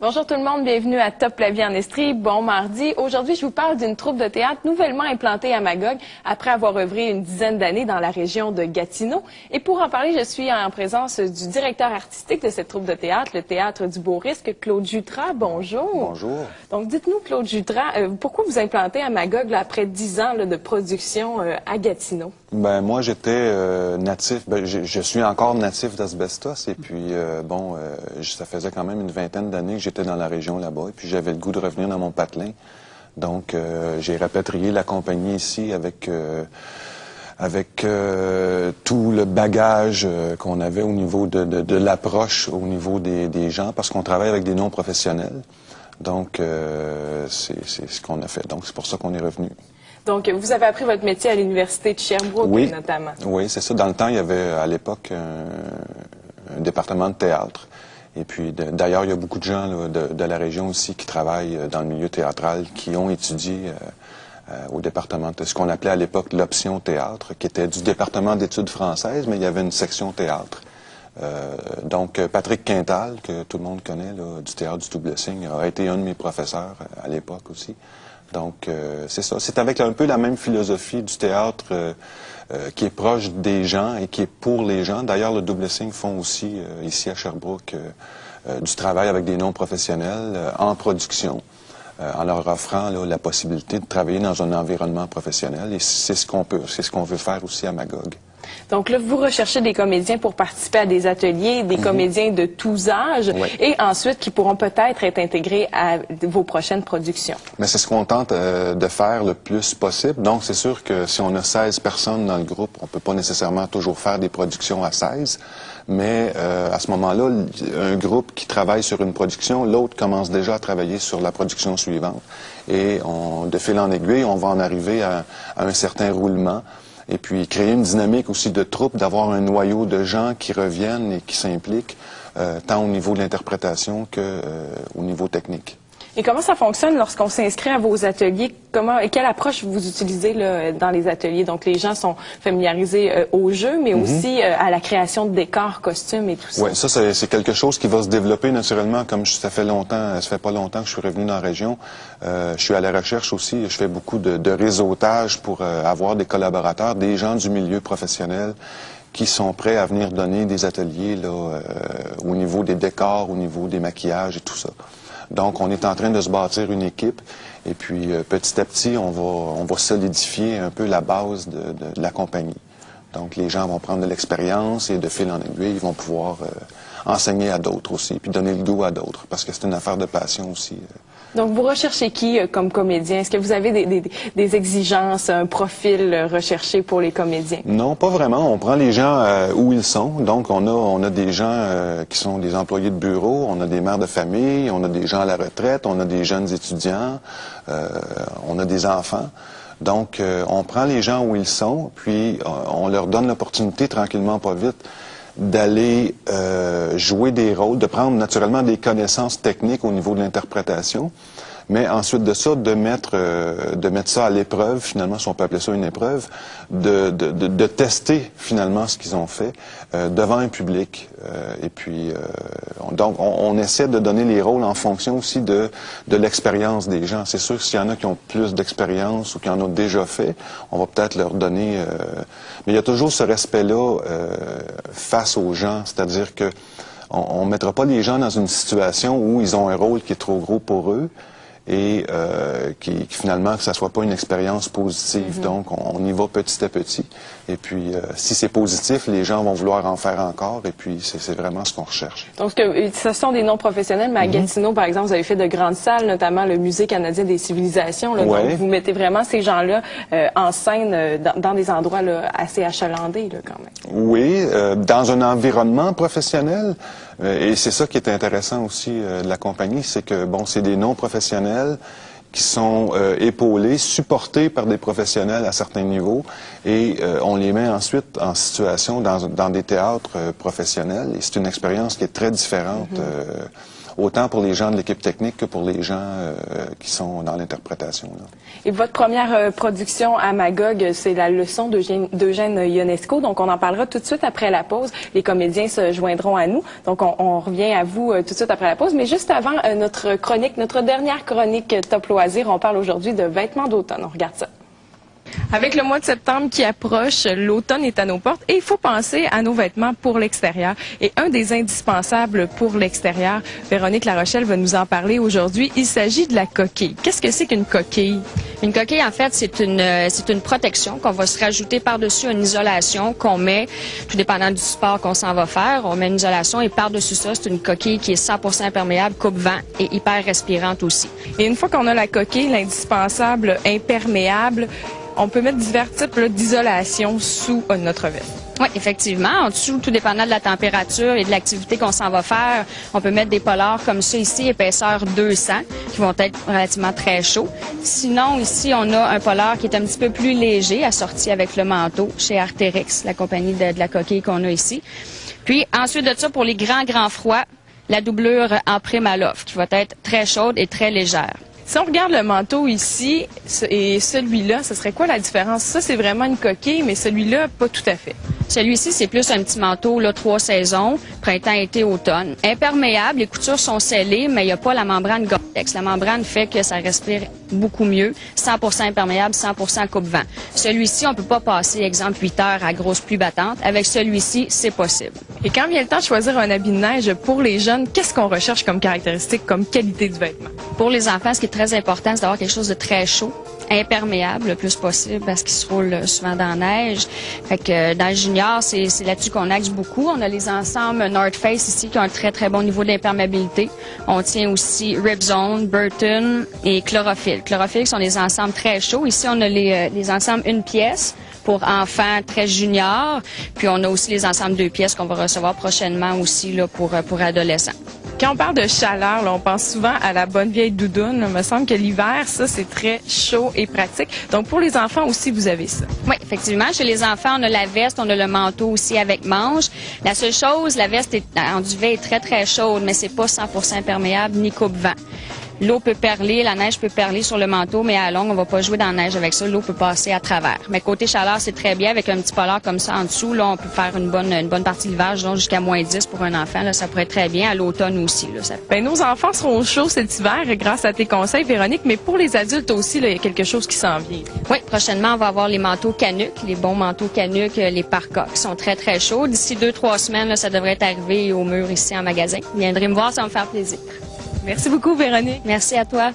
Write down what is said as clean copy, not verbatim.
Bonjour tout le monde, bienvenue à Top la vie en Estrie. Bon mardi. Aujourd'hui, je vous parle d'une troupe de théâtre nouvellement implantée à Magog après avoir œuvré une dizaine d'années dans la région de Gatineau. Et pour en parler, je suis en présence du directeur artistique de cette troupe de théâtre, le Théâtre du Beau-Risque, Claude Jutras. Bonjour. Bonjour. Donc, dites-nous, Claude Jutras, pourquoi vous implantez à Magog là, après 10 ans de production à Gatineau? Ben moi, j'étais natif. Je suis encore natif d'Asbestos et puis ça faisait quand même une vingtaine d'années que j'étais dans la région là-bas et puis j'avais le goût de revenir dans mon patelin. Donc, j'ai rapatrié la compagnie ici avec tout le bagage qu'on avait au niveau de l'approche au niveau des gens, parce qu'on travaille avec des non-professionnels. Donc, c'est ce qu'on a fait. Donc, c'est pour ça qu'on est revenu. Donc, vous avez appris votre métier à l'Université de Sherbrooke, oui, notamment. Oui, c'est ça. Dans le temps, il y avait à l'époque un département de théâtre. Et puis, d'ailleurs, il y a beaucoup de gens là, de la région aussi qui travaillent dans le milieu théâtral, qui ont étudié au département de ce qu'on appelait à l'époque l'option théâtre, qui était du département d'études françaises, mais il y avait une section théâtre. Donc, Patrick Quintal, que tout le monde connaît, là, du Théâtre du Double Signe, a été un de mes professeurs à l'époque aussi. Donc, c'est ça. C'est avec un peu la même philosophie du théâtre qui est proche des gens et qui est pour les gens. D'ailleurs, le Double Signe font aussi, ici à Sherbrooke, du travail avec des non-professionnels en production, en leur offrant là, la possibilité de travailler dans un environnement professionnel. Et c'est ce qu'on veut faire aussi à Magog. Donc là, vous recherchez des comédiens pour participer à des ateliers, des comédiens de tous âges, et ensuite qui pourront peut-être être intégrés à vos prochaines productions. Mais c'est ce qu'on tente de faire le plus possible. Donc, c'est sûr que si on a 16 personnes dans le groupe, on peut pas nécessairement toujours faire des productions à 16. Mais à ce moment-là, un groupe qui travaille sur une production, l'autre commence déjà à travailler sur la production suivante. Et de fil en aiguille, on va en arriver à un certain roulement. Et puis créer une dynamique aussi de troupe, d'avoir un noyau de gens qui reviennent et qui s'impliquent, tant au niveau de l'interprétation qu'au niveau technique. Et comment ça fonctionne lorsqu'on s'inscrit à vos ateliers? Quelle approche vous utilisez là, dans les ateliers? Donc, les gens sont familiarisés au jeu, mais aussi à la création de décors, costumes et tout ça. Oui, ça, c'est quelque chose qui va se développer naturellement. Comme ça fait pas longtemps que je suis revenu dans la région. Je suis à la recherche aussi. Je fais beaucoup de réseautage pour avoir des collaborateurs, des gens du milieu professionnel qui sont prêts à venir donner des ateliers là, au niveau des décors, au niveau des maquillages et tout ça. Donc, on est en train de se bâtir une équipe et puis petit à petit, on va solidifier un peu la base de la compagnie. Donc, les gens vont prendre de l'expérience et de fil en aiguille, ils vont pouvoir enseigner à d'autres aussi, puis donner le goût à d'autres, parce que c'est une affaire de passion aussi. Donc, vous recherchez qui comme comédien? Est-ce que vous avez des exigences, un profil recherché pour les comédiens? Non, pas vraiment. On prend les gens où ils sont. Donc, on a des gens qui sont des employés de bureau, on a des mères de famille, on a des gens à la retraite, on a des jeunes étudiants, on a des enfants. Donc, on prend les gens où ils sont, puis on leur donne l'opportunité, tranquillement, pas vite, d'aller jouer des rôles, de prendre naturellement des connaissances techniques au niveau de l'interprétation, mais ensuite de ça, de mettre ça à l'épreuve, finalement, si on peut appeler ça une épreuve, de tester finalement ce qu'ils ont fait devant un public. Et puis, donc, on essaie de donner les rôles en fonction aussi de l'expérience des gens. C'est sûr que s'il y en a qui ont plus d'expérience ou qui en ont déjà fait, on va peut-être leur donner... mais il y a toujours ce respect-là face aux gens, c'est-à-dire que on mettra pas les gens dans une situation où ils ont un rôle qui est trop gros pour eux, et qui finalement que ça soit pas une expérience positive. Donc on y va petit à petit et puis si c'est positif, les gens vont vouloir en faire encore et puis c'est vraiment ce qu'on recherche. Donc ce sont des non-professionnels, mais à Gatineau par exemple, vous avez fait de grandes salles, notamment le Musée canadien des civilisations, là, donc vous mettez vraiment ces gens-là en scène dans des endroits là, assez achalandés là, quand même. Oui, dans un environnement professionnel. Et c'est ça qui est intéressant aussi de la compagnie, c'est que, bon, c'est des non-professionnels qui sont épaulés, supportés par des professionnels à certains niveaux, et on les met ensuite en situation dans des théâtres professionnels, et c'est une expérience qui est très différente. autant pour les gens de l'équipe technique que pour les gens qui sont dans l'interprétation. Et votre première production à Magog, c'est la leçon d'Eugène Ionesco. Donc, on en parlera tout de suite après la pause. Les comédiens se joindront à nous. Donc, on revient à vous tout de suite après la pause. Mais juste avant notre chronique, notre dernière chronique Top Loisirs, on parle aujourd'hui de vêtements d'automne. On regarde ça. Avec le mois de septembre qui approche, l'automne est à nos portes et il faut penser à nos vêtements pour l'extérieur. Et un des indispensables pour l'extérieur, Véronique Larochelle va nous en parler aujourd'hui. Il s'agit de la coquille. Qu'est-ce que c'est qu'une coquille? Une coquille, en fait, c'est une protection qu'on va se rajouter par-dessus une isolation qu'on met, tout dépendant du sport qu'on s'en va faire. On met une isolation et par-dessus ça, c'est une coquille qui est 100% imperméable, coupe-vent et hyper respirante aussi. Et une fois qu'on a la coquille, l'indispensable imperméable, on peut mettre divers types d'isolation sous notre veste. Oui, effectivement. En dessous, tout dépendant de la température et de l'activité qu'on s'en va faire, on peut mettre des polars comme ça ici, épaisseur 200, qui vont être relativement très chauds. Sinon, ici, on a un polar qui est un petit peu plus léger, assorti avec le manteau chez Arc'teryx, la compagnie de la coquille qu'on a ici. Puis, ensuite de ça, pour les grands froids, la doublure en Primaloft, qui va être très chaude et très légère. Si on regarde le manteau ici et celui-là, ce serait quoi la différence? Ça, c'est vraiment une coquille, mais celui-là, pas tout à fait. Celui-ci, c'est plus un petit manteau, 3 saisons, printemps, été, automne. Imperméable, les coutures sont scellées, mais il n'y a pas la membrane Gore-Tex. La membrane fait que ça respire beaucoup mieux. 100% imperméable, 100% coupe-vent. Celui-ci, on ne peut pas passer, exemple, 8 heures à grosse pluie battante. Avec celui-ci, c'est possible. Et quand vient le temps de choisir un habit de neige pour les jeunes, qu'est-ce qu'on recherche comme caractéristique, comme qualité du vêtement? Pour les enfants, ce qui est très important, c'est d'avoir quelque chose de très chaud, imperméable le plus possible parce qu'ils se roulent souvent dans la neige. Fait que dans le junior, c'est là-dessus qu'on axe beaucoup. On a les ensembles North Face ici qui ont un très bon niveau d'imperméabilité. On tient aussi Ripzone, Burton et Chlorophylle. Chlorophylle sont des ensembles très chauds. Ici, on a les ensembles une pièce pour enfants très juniors. Puis on a aussi les ensembles 2 pièces qu'on va recevoir prochainement aussi là, pour adolescents. Quand on parle de chaleur, on pense souvent à la bonne vieille doudoune. Il me semble que l'hiver, ça, c'est très chaud et pratique. Donc, pour les enfants aussi, vous avez ça. Oui, effectivement. Chez les enfants, on a la veste, on a le manteau aussi avec manches. La seule chose, la veste en duvet est très chaude, mais c'est pas 100% imperméable ni coupe-vent. L'eau peut perler, la neige peut perler sur le manteau, mais à la longue, on va pas jouer dans la neige avec ça. L'eau peut passer à travers. Mais côté chaleur, c'est très bien. Avec un petit polar comme ça en dessous, là, on peut faire une bonne partie de l'hiver, donc jusqu'à -10 pour un enfant. Là, ça pourrait être très bien. À l'automne aussi. Là, ça... Nos enfants seront chauds cet hiver grâce à tes conseils, Véronique. Mais pour les adultes aussi, là, il y a quelque chose qui s'en vient. Oui, prochainement, on va avoir les manteaux Canucks, les bons manteaux Canucks, les parkas, qui sont très chauds. D'ici 2-3 semaines, là, ça devrait être arrivé au mur ici en magasin. Vous viendrez me voir, ça va me faire plaisir. Merci beaucoup, Véronique. Merci à toi.